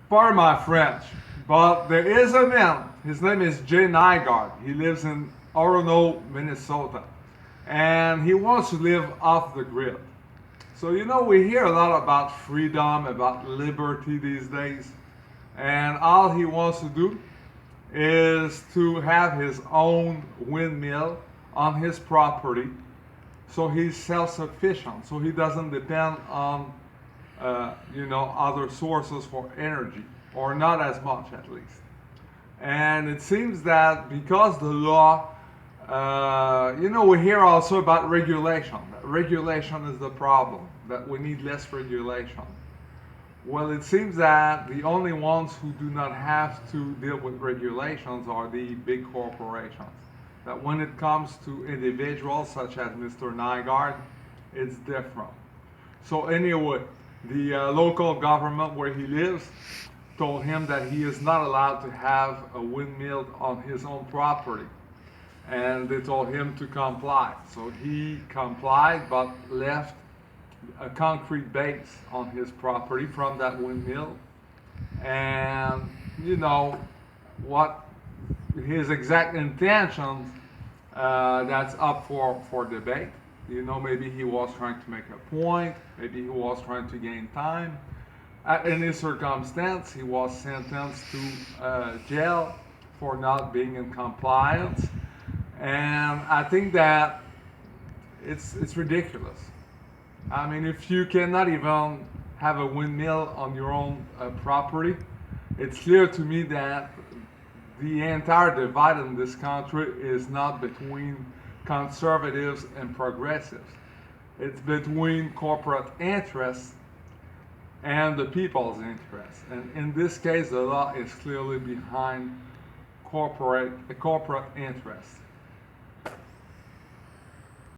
Pardon my French, but there is a man. His name is Nygard. He lives in Orono, Minnesota, and he wants to live off the grid. So we hear a lot about freedom, about liberty these days, and all he wants to do is to have his own windmill on his property, so he's self-sufficient, so he doesn't depend on other sources for energy, or not as much at least. And it seems that because the law, we hear also about regulation. Regulation is the problem, that we need less regulation. Well, it seems that the only ones who do not have to deal with regulations are the big corporations. That when it comes to individuals such as Mr. Nygard, it's different. So anyway, the local government where he lives told him that he is not allowed to have a windmill on his own property. And they told him to comply. So he complied, but left a concrete base on his property from that windmill. And what his exact intentions, that's up for debate. Maybe he was trying to make a point, maybe he was trying to gain time. At any circumstance, he was sentenced to jail for not being in compliance. And I think that it's ridiculous. I mean, if you cannot even have a windmill on your own property, it's clear to me that the entire divide in this country is not between conservatives and progressives. It's between corporate interests and the people's interests. And in this case, the law is clearly behind corporate interests.